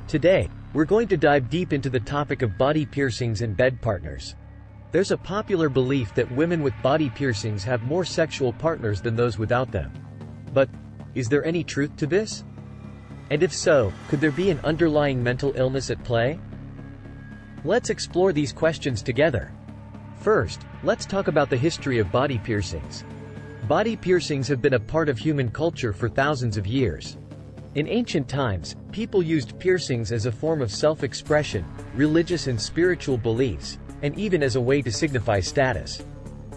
Today, we're going to dive deep into the topic of body piercings and bed partners. There's a popular belief that women with body piercings have more sexual partners than those without them. But, is there any truth to this? And if so, could there be an underlying mental illness at play? Let's explore these questions together. First, let's talk about the history of body piercings. Body piercings have been a part of human culture for thousands of years. In ancient times, people used piercings as a form of self-expression, religious and spiritual beliefs, and even as a way to signify status.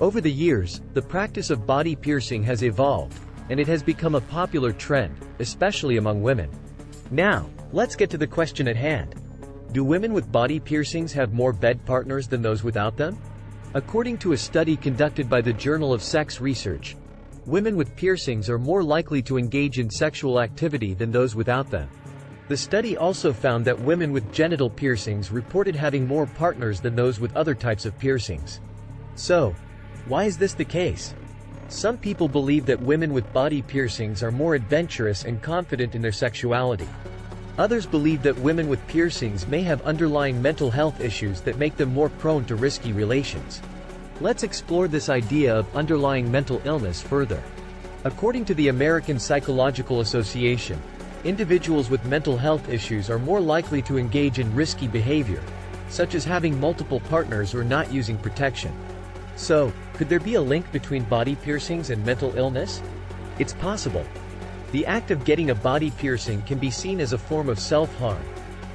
Over the years, the practice of body piercing has evolved, and it has become a popular trend, especially among women. Now, let's get to the question at hand. Do women with body piercings have more bed partners than those without them? According to a study conducted by the Journal of Sex Research, women with piercings are more likely to engage in sexual activity than those without them. The study also found that women with genital piercings reported having more partners than those with other types of piercings. So, why is this the case? Some people believe that women with body piercings are more adventurous and confident in their sexuality. Others believe that women with piercings may have underlying mental health issues that make them more prone to risky relations. Let's explore this idea of underlying mental illness further. According to the American Psychological Association, individuals with mental health issues are more likely to engage in risky behavior, such as having multiple partners or not using protection. So, could there be a link between body piercings and mental illness? It's possible. The act of getting a body piercing can be seen as a form of self-harm,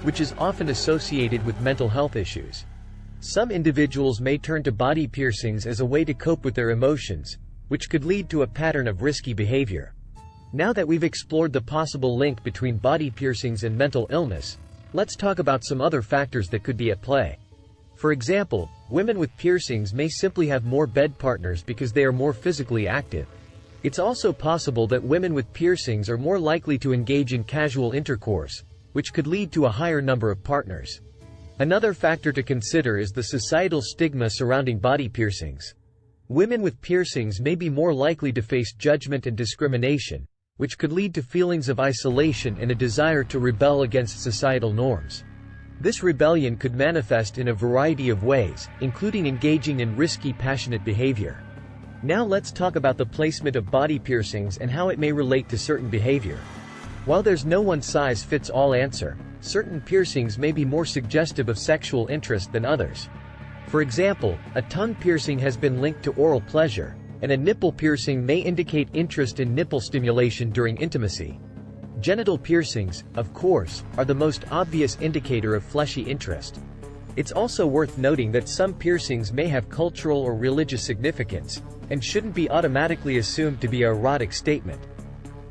which is often associated with mental health issues. Some individuals may turn to body piercings as a way to cope with their emotions, which could lead to a pattern of risky behavior. Now that we've explored the possible link between body piercings and mental illness, let's talk about some other factors that could be at play. For example, women with piercings may simply have more bed partners because they are more physically active. It's also possible that women with piercings are more likely to engage in casual intercourse, which could lead to a higher number of partners. Another factor to consider is the societal stigma surrounding body piercings. Women with piercings may be more likely to face judgment and discrimination, which could lead to feelings of isolation and a desire to rebel against societal norms. This rebellion could manifest in a variety of ways, including engaging in risky, passionate behavior. Now let's talk about the placement of body piercings and how it may relate to certain behavior. While there's no one-size-fits-all answer, certain piercings may be more suggestive of sexual interest than others. For example, a tongue piercing has been linked to oral pleasure, and a nipple piercing may indicate interest in nipple stimulation during intimacy. Genital piercings, of course, are the most obvious indicator of fleshy interest. It's also worth noting that some piercings may have cultural or religious significance, and shouldn't be automatically assumed to be an erotic statement.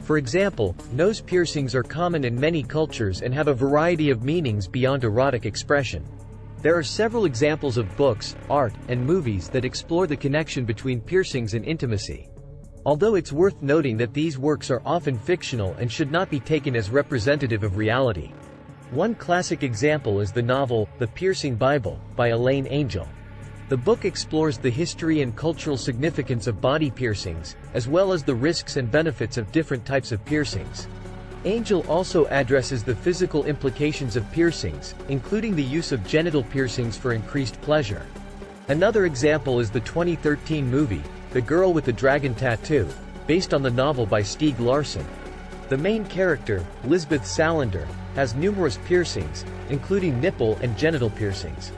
For example, nose piercings are common in many cultures and have a variety of meanings beyond erotic expression. There are several examples of books, art, and movies that explore the connection between piercings and intimacy. Although it's worth noting that these works are often fictional and should not be taken as representative of reality. One classic example is the novel, The Piercing Bible, by Elaine Angel. The book explores the history and cultural significance of body piercings, as well as the risks and benefits of different types of piercings. Angel also addresses the physical implications of piercings, including the use of genital piercings for increased pleasure. Another example is the 2013 movie, The Girl with the Dragon Tattoo, based on the novel by Stieg Larsson. The main character, Lisbeth Salander, has numerous piercings, including nipple and genital piercings.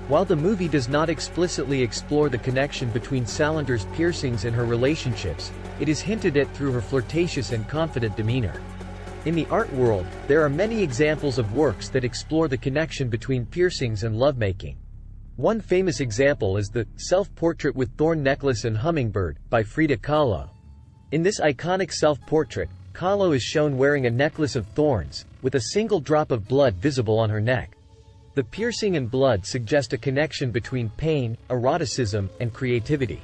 While the movie does not explicitly explore the connection between Salander's piercings and her relationships, it is hinted at through her flirtatious and confident demeanor. In the art world, there are many examples of works that explore the connection between piercings and lovemaking. One famous example is the Self-Portrait with Thorn Necklace and Hummingbird by Frida Kahlo. In this iconic self-portrait, Kahlo is shown wearing a necklace of thorns, with a single drop of blood visible on her neck. The piercing and blood suggest a connection between pain, eroticism, and creativity.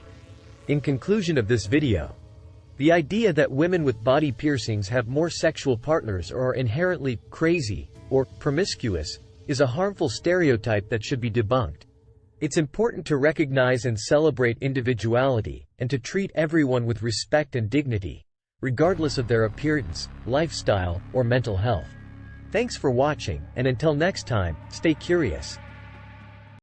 In conclusion of this video, the idea that women with body piercings have more sexual partners or are inherently crazy or promiscuous is a harmful stereotype that should be debunked. It's important to recognize and celebrate individuality, and to treat everyone with respect and dignity, regardless of their appearance, lifestyle, or mental health. Thanks for watching, and until next time, stay curious.